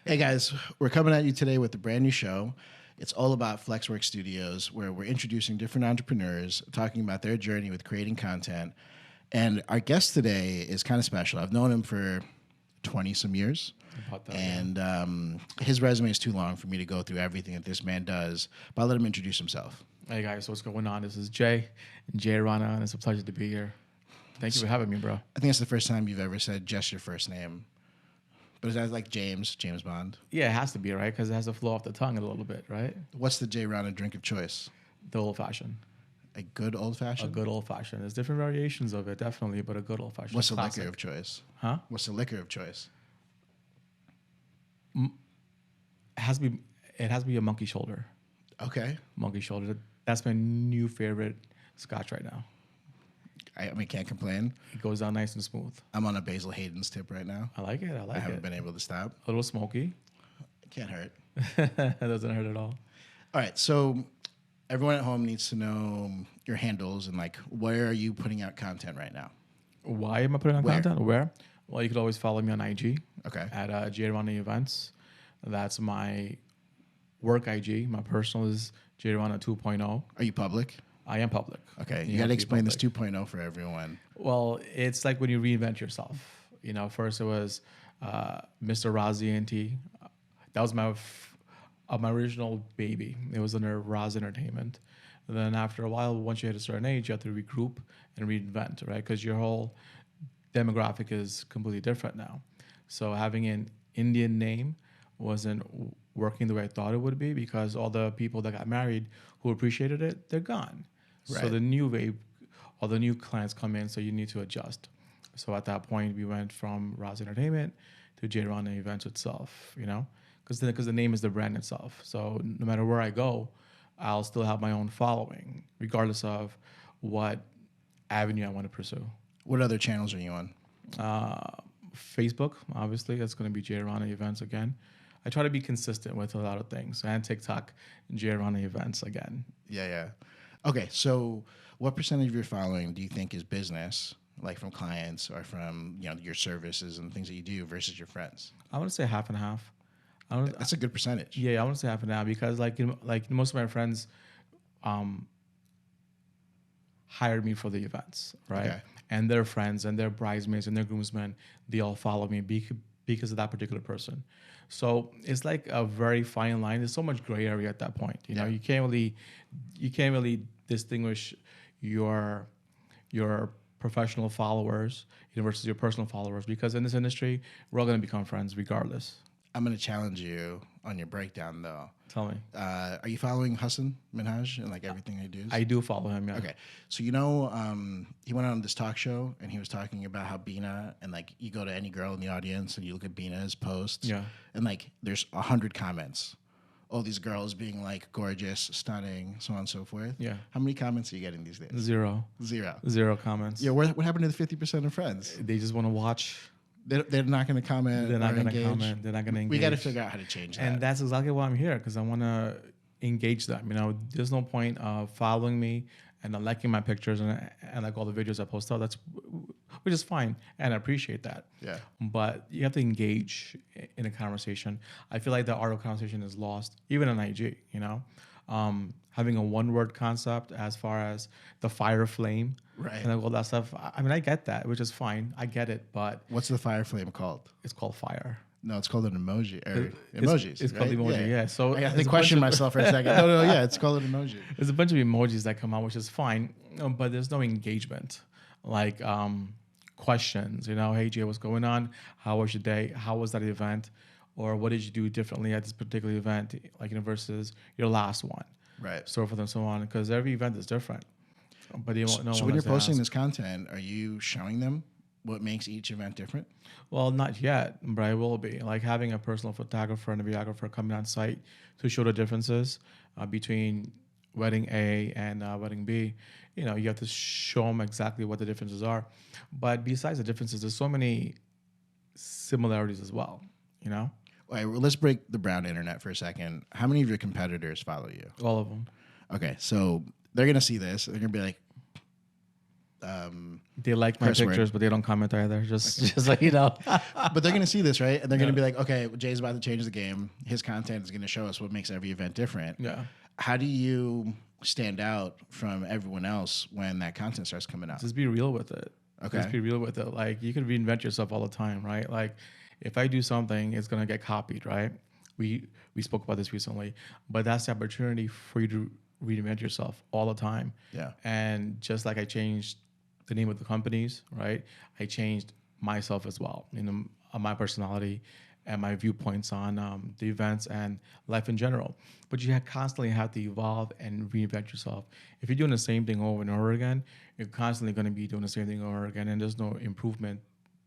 Hey guys, we're coming at you today with a brand new show. It's all about Flexwork Studios, where we're introducing different entrepreneurs, talking about their journey with creating content. And our guest today is kind of special. I've known him for 20 some years. And his resume is too long for me to go through everything that this man does, but I'll let him introduce himself. Hey guys, what's going on? This is Jay Rana, and it's a pleasure to be here. Thank you for having me, bro. I think it's the first time you've ever said just your first name. But is that like James Bond? Yeah, it has to be, right? Because it has to flow off the tongue a little bit, right? What's the Jay Rana drink of choice? The old-fashioned. A good old-fashioned? A good old-fashioned. There's different variations of it, definitely, but a good old-fashioned. What's the liquor of choice? Huh? What's the liquor of choice? It has to be a monkey shoulder. Okay. Monkey shoulder. That's my new favorite scotch right now. I mean, can't complain. It goes down nice and smooth. I'm on a Basil Hayden's tip right now. I like it. I haven't been able to stop. A little smoky. It can't hurt. It doesn't hurt at all. All right. So everyone at home needs to know your handles and like where are you putting out content right now? Why am I putting out content? Where? Well, you could always follow me on IG. Okay. At Jay Rana Events. That's my work IG. My personal is Jay Rana 2.0. Are you public? I am public. Okay. You got to explain this 2.0 for everyone. Well, it's like when you reinvent yourself. You know, first it was Mr. Razi NT. That was my original baby. It was under Raz Entertainment. And then after a while, once you hit a certain age, you have to regroup and reinvent, right? Because your whole demographic is completely different now. So having an Indian name wasn't working the way I thought it would be because all the people that got married who appreciated it, they're gone. Right. So the new wave or the new clients come in, so you need to adjust. So at that point, we went from Raz Entertainment to Jay Rana Events itself, you know, because the name is the brand itself. So no matter where I go, I'll still have my own following, regardless of what avenue I want to pursue. What other channels are you on? Facebook, obviously. That's going to be Jay Rana Events again. I try to be consistent with a lot of things. And TikTok, Jay Rana Events again. Yeah. Okay, so what percentage of your following do you think is business, like from clients or from your services and things that you do versus your friends? I want to say half and half. That's a good percentage. Yeah, I want to say half and half because like most of my friends hired me for the events, right? Okay. And their friends and their bridesmaids and their groomsmen, they all follow me because of that particular person. So it's like a very fine line. There's so much gray area at that point. You know, you can't really distinguish your professional followers versus your personal followers because in this industry, we're all going to become friends regardless. I'm going to challenge you on your breakdown, though. Tell me. Are you following Hassan Minhaj and like everything he does? I do follow him, yeah. Okay. So, he went on this talk show and he was talking about how Bina and like you go to any girl in the audience and you look at Bina's posts. Yeah. And like there's 100 comments. All these girls being like gorgeous, stunning, so on and so forth. Yeah. How many comments are you getting these days? Zero comments. Yeah. What happened to the 50% of friends? They just want to watch. They're not going to comment. They're not going to comment. They're not going to engage. We got to figure out how to change that. And that's exactly why I'm here, because I want to engage them. You know, there's no point of following me and liking my pictures and like all the videos I post out. Which is fine, and I appreciate that. Yeah. But you have to engage in a conversation. I feel like the art of conversation is lost, even on IG. You know, having a one-word concept as far as the fire flame, right, and like all that stuff. I mean, I get that, which is fine. I get it, but what's the fire flame called? It's called fire. No, it's called an emoji. Emojis. It's called emoji. Yeah. So I have to question myself for a second. No. Yeah, it's called an emoji. There's a bunch of emojis that come out, which is fine, but there's no engagement. Like questions. You know, hey Jay, what's going on? How was your day? How was that event? Or what did you do differently at this particular event, like versus your last one? Right. So forth and so on, because every event is different. But you won't know. So when you're posting this content, are you showing them what makes each event different? Well, not yet, but I will be. Like having a personal photographer and a videographer coming on site to show the differences between wedding A and wedding B. You know, you have to show them exactly what the differences are. But besides the differences, there's so many similarities as well, you know? All right, well, let's break the brown internet for a second. How many of your competitors follow you? All of them. Okay, so they're going to see this. They're going to be like, They like my curse word. pictures, but they don't comment either. Just like, you know. But they're going to see this, right? And they're going to be like, okay, Jay's about to change the game. His content is going to show us what makes every event different. Yeah. How do you stand out from everyone else when that content starts coming out? Just be real with it. Okay. Just be real with it. Like, you can reinvent yourself all the time, right? Like, if I do something, it's gonna get copied, right? We spoke about this recently, but that's the opportunity for you to reinvent yourself all the time. Yeah. And just like I changed the name of the companies, right? I changed myself as well, my personality and my viewpoints on the events and life in general. But you constantly have to evolve and reinvent yourself. If you're doing the same thing over and over again, you're constantly going to be doing the same thing over again, and there's no improvement,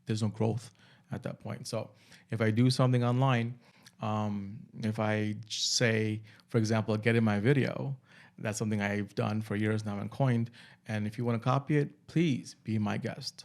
there's no growth at that point. So if I do something online, if I say, for example, get in my video, that's something I've done for years now and coined. And if you want to copy it, please be my guest.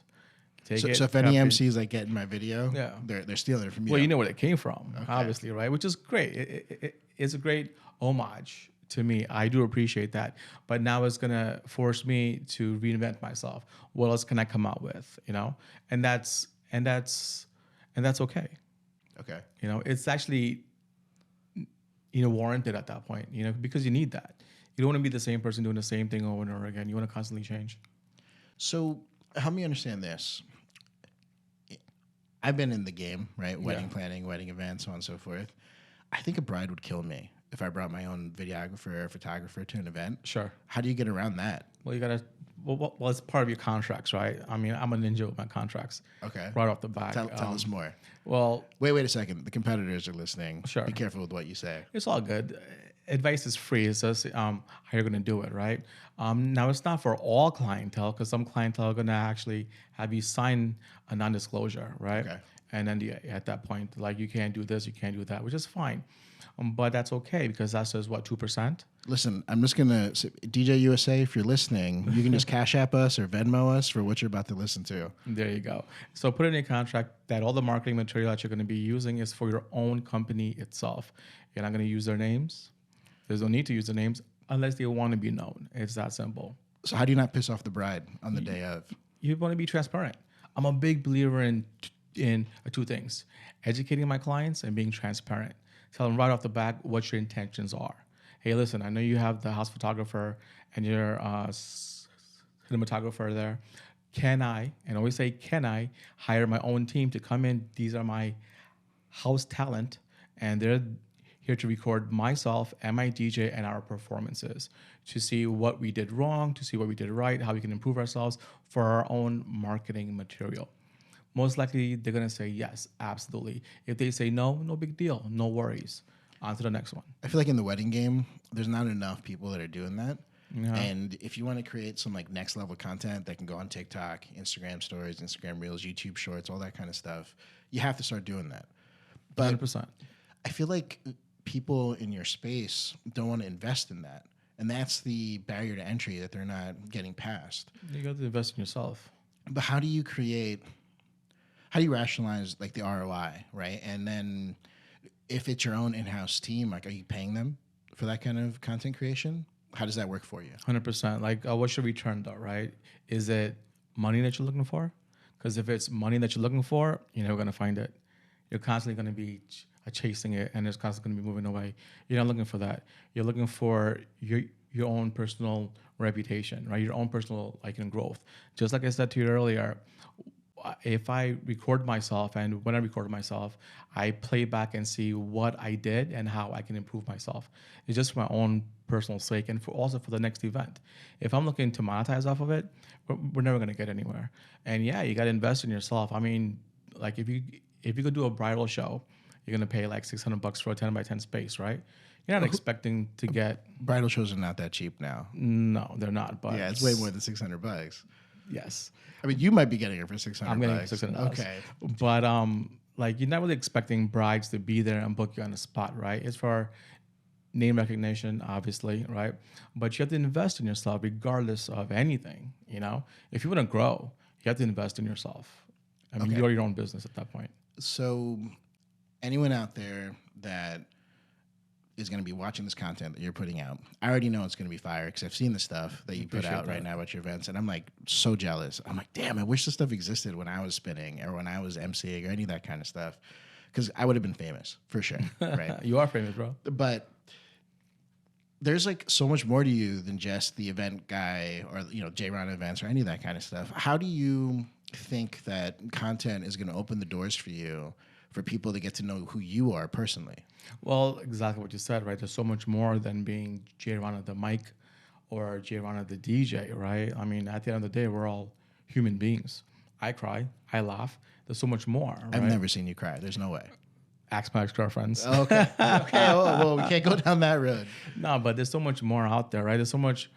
So if any MCs like get in my video, yeah, they're stealing it from you. Well, you know where it came from, obviously, right? Which is great. It's a great homage to me. I do appreciate that. But now it's gonna force me to reinvent myself. What else can I come out with? You know, and that's okay. Okay. You know, it's actually warranted at that point. You know, because you need that. You don't want to be the same person doing the same thing over and over again. You want to constantly change. So help me understand this. I've been in the game, right? Wedding planning, wedding events, so on and so forth. I think a bride would kill me if I brought my own videographer or photographer to an event. Sure. How do you get around that? Well, you gotta. Well, it's part of your contracts, right? I mean, I'm a ninja with my contracts. Okay. Right off the bat. Tell us more. Well, wait a second. The competitors are listening. Sure. Be careful with what you say. It's all good. Advice is free. It's just how you're going to do it, right? Now, it's not for all clientele, because some clientele are going to actually have you sign a non-disclosure, right? Okay. And NDA at that point, like, you can't do this, you can't do that, which is fine. But that's okay, because that says, 2%? Listen, I'm just going to, DJ USA, if you're listening, you can just Cash App us or Venmo us for what you're about to listen to. There you go. So put in your contract that all the marketing material that you're going to be using is for your own company itself. You're not going to use their names. There's no need to use the names unless they want to be known. It's that simple. So how do you not piss off the bride on the day of? You want to be transparent. I'm a big believer in two things: educating my clients and being transparent. Tell them right off the bat what your intentions are. Hey, listen, I know you have the house photographer and your cinematographer there. Can I, and always say, can I hire my own team to come in? These are my house talent, and they're here to record myself and my DJ and our performances, to see what we did wrong, to see what we did right, how we can improve ourselves for our own marketing material. Most likely, they're going to say yes, absolutely. If they say no, no big deal, no worries. On to the next one. I feel like in the wedding game, there's not enough people that are doing that. Yeah. And if you want to create some like next level content that can go on TikTok, Instagram stories, Instagram reels, YouTube shorts, all that kind of stuff, you have to start doing that. But 100%. I feel like people in your space don't want to invest in that. And that's the barrier to entry that they're not getting past. You got to invest in yourself. But how do you rationalize like the ROI, right? And then if it's your own in-house team, like, are you paying them for that kind of content creation? How does that work for you? 100%. Like, what's your return though, right? Is it money that you're looking for? Because if it's money that you're looking for, you're never going to find it. You're constantly going to be chasing it, and it's constantly going to be moving away. You're not looking for that. You're looking for your own personal reputation, right? Your own personal growth. Just like I said to you earlier, if I record myself, and when I record myself, I play back and see what I did and how I can improve myself. It's just for my own personal sake, and also for the next event. If I'm looking to monetize off of it, we're never going to get anywhere. And yeah, you got to invest in yourself. I mean, like if you could do a bridal show, you're going to pay like $600 for a 10 by 10 space, right? You're not expecting to get... Bridal shows are not that cheap now. No, they're not. But yeah, it's way more than $600. Yes. I mean, you might be getting it for $600. I'm getting it for $600. Okay. But you're not really expecting brides to be there and book you on the spot, right? It's for name recognition, obviously, right? But you have to invest in yourself regardless of anything, you know? If you want to grow, you have to invest in yourself. I mean, you're your own business at that point. So anyone out there that is going to be watching this content that you're putting out. I already know it's going to be fire because I've seen the stuff that you put out right now at your events, and I'm like so jealous. I'm like, damn, I wish this stuff existed when I was spinning or when I was emceeing or any of that kind of stuff, because I would have been famous for sure. Right? You are famous, bro. But there's like so much more to you than just the event guy or Jay Rana events or any of that kind of stuff. How do you think that content is going to open the doors for you for people to get to know who you are personally? Well, exactly what you said, right? There's so much more than being Jay Rana the mic or Jay Rana the DJ, right? I mean, at the end of the day, we're all human beings. I cry, I laugh. There's so much more. Right? I've never seen you cry. There's no way. Ask my ex-girlfriends. Okay. Okay. Well, we can't go down that road. No, but there's so much more out there, right? There's so much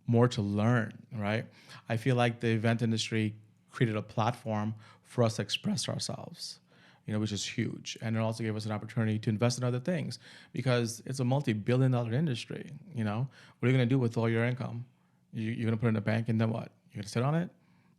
more to learn, right? I feel like the event industry created a platform for us to express ourselves, which is huge. And it also gave us an opportunity to invest in other things because it's a multi-billion-dollar industry, What are you going to do with all your income? You're going to put it in a bank and then what? You're going to sit on it?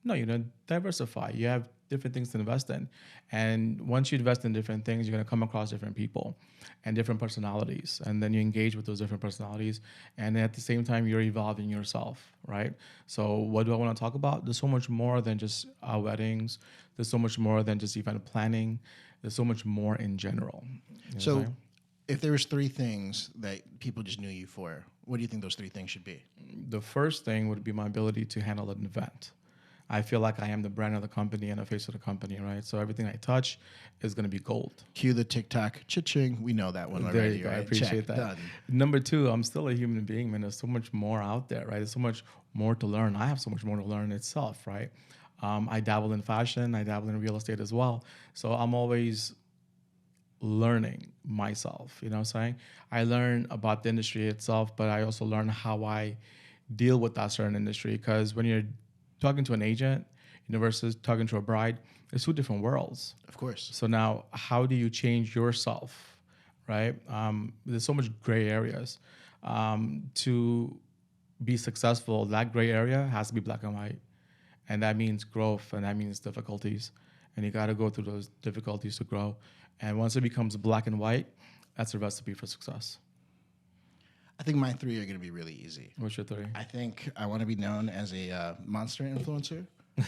No, you're going to diversify. You have different things to invest in. And once you invest in different things, you're going to come across different people and different personalities. And then you engage with those different personalities. And at the same time, you're evolving yourself, right? So what do I want to talk about? There's so much more than just our weddings. There's so much more than just event planning. There's so much more in general. So if there was 3 things that people just knew you for, what do you think those 3 things should be? The first thing would be my ability to handle an event. I feel like I am the brand of the company and the face of the company, right? So everything I touch is going to be gold. Cue the TikTok cha-ching. We know that one already. There you go. Right? I appreciate Check, that. done. Number 2, I'm still a human being, man. There's so much more out there, right? There's so much more to learn. I have so much more to learn itself, right? I dabble in fashion. I dabble in real estate as well. So I'm always learning myself, you know what I'm saying? I learn about the industry itself, but I also learn how I deal with that certain industry, because when you're talking to an agent versus talking to a bride, it's 2 different worlds. Of course. So now, how do you change yourself, right? There's so much gray areas. To be successful, that gray area has to be black and white. And that means growth, and that means difficulties. And you got to go through those difficulties to grow. And once it becomes black and white, that's a recipe for success. I think my 3 are going to be really easy. What's your 3? I think I want to be known as a monster influencer,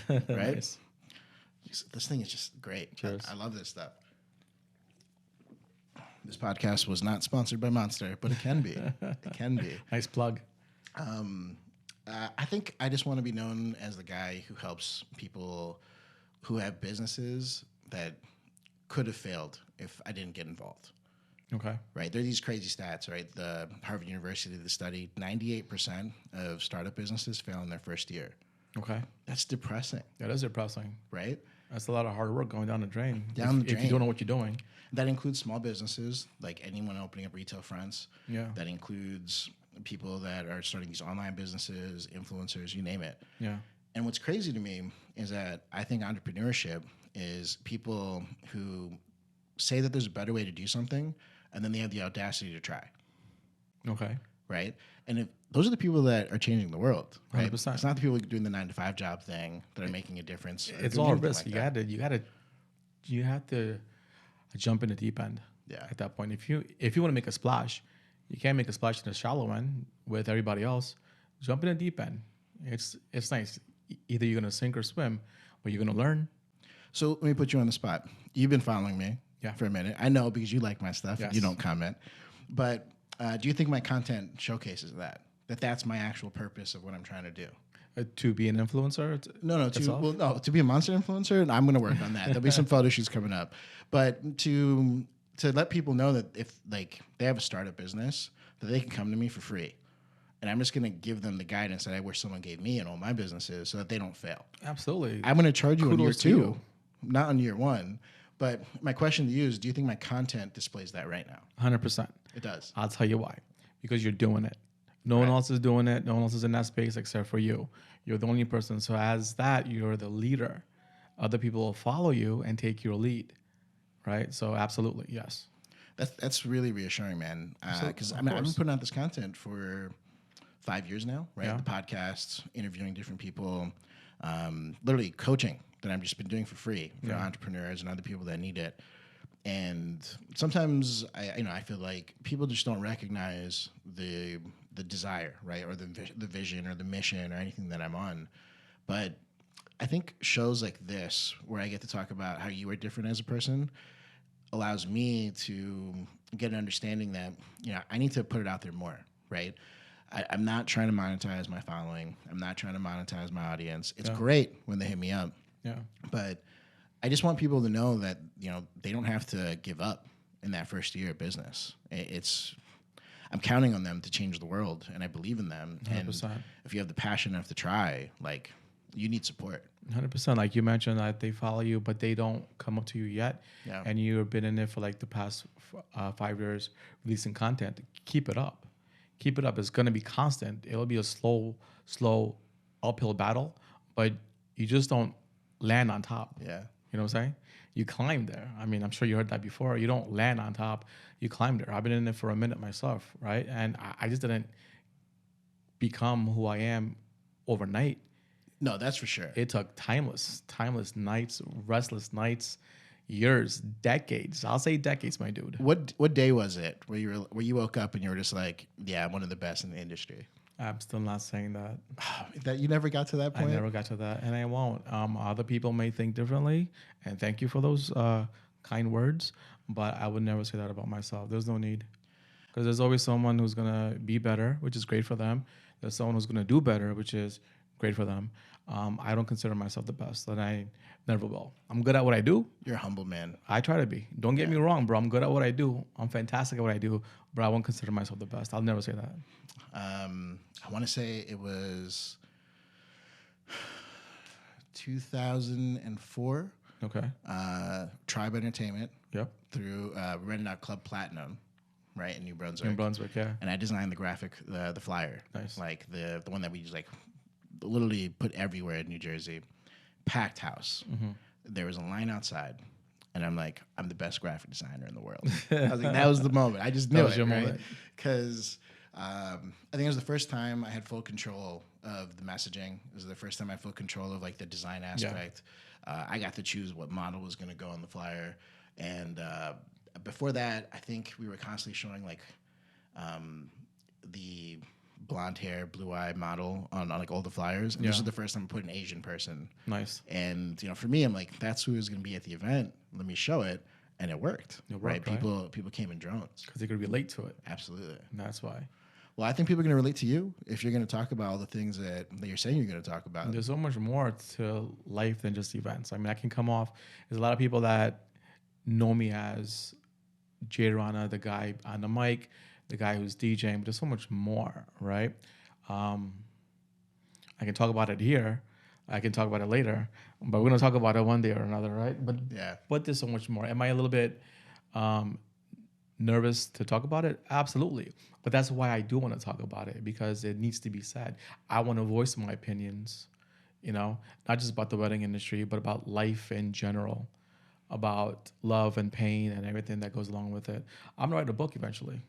right? Nice. This thing is just great. Cheers. I love this stuff. This podcast was not sponsored by Monster, but it can be. It can be. Nice plug. I think I just want to be known as the guy who helps people who have businesses that could have failed if I didn't get involved. Okay. Right. There are these crazy stats, right? The Harvard University did the study, 98% of startup businesses fail in their first year. Okay. That's depressing. That is depressing. Right? That's a lot of hard work going down the drain. If you don't know what you're doing. That includes small businesses, like anyone opening up retail fronts. Yeah. That includes people that are starting these online businesses, influencers, you name it. Yeah. And what's crazy to me is that I think entrepreneurship is people who say that there's a better way to do something, and then they have the audacity to try. Okay. Right? And if those are the people that are changing the world, right? 100%. It's not the people doing the 9-to-5 job thing that are making a difference. It's all risk. Like you have to jump in the deep end. Yeah. At that point, if you want to make a splash, you can't make a splash in the shallow end with everybody else. Jump in the deep end. It's nice. Either you're gonna sink or swim, but you're gonna learn. So let me put you on the spot. You've been following me for a minute. I know because you like my stuff. Yes. You don't comment. But do you think my content showcases that? That that's my actual purpose of what I'm trying to do? To be an influencer? To be a monster influencer, and I'm going to work on that. There'll be some photo shoots coming up. But to let people know that if like they have a startup business, that they can come to me for free. And I'm just going to give them the guidance that I wish someone gave me in all my businesses so that they don't fail. Absolutely. I'm going to charge you on year Kudos to 2, not on year 1. But my question to you is, do you think my content displays that right now? 100%. It does. I'll tell you why. Because you're doing it. No one else is doing it. No one else is in that space except for you. You're the only person. So as that, you're the leader. Other people will follow you and take your lead. Right? So absolutely, yes. That's really reassuring, man. Because I've been putting out this content for 5 years now, right? Yeah. The podcasts, interviewing different people, literally coaching that I've just been doing for free for entrepreneurs and other people that need it. And sometimes I feel like people just don't recognize the desire, right, or the vision or the mission or anything that I'm on. But I think shows like this, where I get to talk about how you are different as a person, allows me to get an understanding that, I need to put it out there more, right? I'm not trying to monetize my following. I'm not trying to monetize my audience. It's great when they hit me up. Yeah. But I just want people to know that, they don't have to give up in that first year of business. I'm counting on them to change the world, and I believe in them. 100%. And if you have the passion enough to try, like, you need support. 100%. Like you mentioned that they follow you, but they don't come up to you yet. Yeah. And you've been in it for like the past 5 years releasing content. Keep it up. Keep it up. It's going to be constant. It'll be a slow uphill battle, but you just don't land on top. Yeah. You know what I'm saying? You climb there. I mean, I'm sure you heard that before. You don't land on top. You climb there. I've been in it for a minute myself, right? And I just didn't become who I am overnight. No, that's for sure. It took timeless nights, restless nights, years, decades. I'll say decades, my dude. What day was it where you woke up and you were just like, yeah, I'm one of the best in the industry? I'm still not saying that. That you never got to that point? I never got to that, and I won't. Other people may think differently, and thank you for those kind words, but I would never say that about myself. There's no need, because there's always someone who's going to be better, which is great for them. There's someone who's going to do better, which is great for them. I don't consider myself the best, and I never will. I'm good at what I do. You're a humble man. I try to be. Don't get me wrong, bro. I'm good at what I do. I'm fantastic at what I do, but I won't consider myself the best. I'll never say that. I want to say it was 2004. Okay. Tribe Entertainment. Yep. Through rented out Club Platinum, right, in New Brunswick. In Brunswick, yeah. And I designed the graphic, the flyer. Nice. Like the one that we just like literally put everywhere in New Jersey. Packed house. Mm-hmm. There was a line outside. And I'm like, I'm the best graphic designer in the world. I was like, that was the moment. I just knew it, right? Because I think it was the first time I had full control of the messaging. It was the first time I had full control of like the design aspect. Yeah. I got to choose what model was going to go on the flyer. And before that, I think we were constantly showing like the blonde hair, blue eye model on like all the flyers. And this is the first time I put an Asian person. Nice. And for me, I'm like, that's who is going to be at the event. Let me show it. And it worked. Right? People came in drones. Because they could relate to it. Absolutely. And that's why. Well, I think people are going to relate to you if you're going to talk about all the things that you're saying you're going to talk about. And there's so much more to life than just events. I mean, I can come off. There's a lot of people that know me as Jay Rana, the guy on the mic, the guy who's DJing, but there's so much more, right? I can talk about it here. I can talk about it later, but we're going to talk about it one day or another, right? But there's so much more. Am I a little bit nervous to talk about it? Absolutely. But that's why I do want to talk about it, because it needs to be said. I want to voice my opinions, not just about the wedding industry, but about life in general, about love and pain and everything that goes along with it. I'm going to write a book eventually.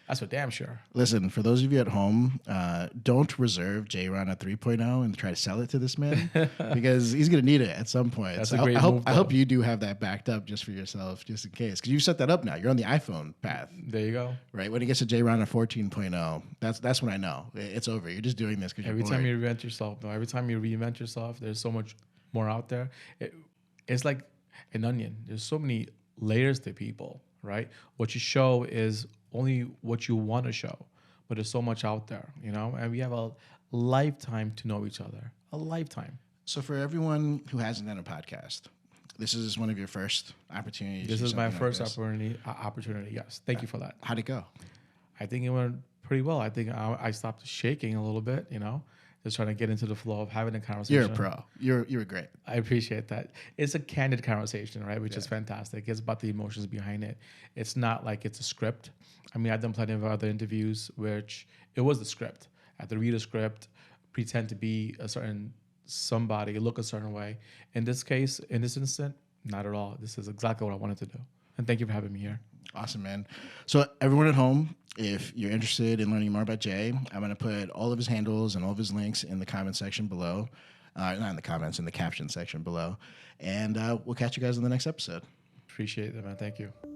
That's for damn sure. Listen, for those of you at home, don't reserve Jay Rana 3.0 and try to sell it to this man because he's going to need it at some point. That's so a great move, I hope you do have that backed up just for yourself, just in case. Because you've set that up now. You're on the iPhone path. There you go. Right? When it gets to Jay Rana 14.0, that's when I know. It's over. You're just doing this because you're bored. Every time you reinvent yourself, every time you reinvent yourself, there's so much more out there. It's like an onion. There's so many layers to people, right? What you show is only what you want to show, but there's so much out there, and we have a lifetime to know each other, a lifetime. So for everyone who hasn't done a podcast, this is one of your first opportunities. This is my first opportunity. Yes. Thank you for that. How'd it go? I think it went pretty well. I think I stopped shaking a little bit, just trying to get into the flow of having a conversation. You're a pro. You're great. I appreciate that. It's a candid conversation, right? Which is fantastic. It's about the emotions behind it. It's not like it's a script. I mean, I've done plenty of other interviews which it was the script. I had to read a script, pretend to be a certain somebody, look a certain way. In this case, in this instant, not at all. This is exactly what I wanted to do. And thank you for having me here. Awesome, man. So everyone at home, if you're interested in learning more about Jay, I'm going to put all of his handles and all of his links in the comment section below. Not in the comments, in the caption section below. And we'll catch you guys in the next episode. Appreciate it, man. Thank you.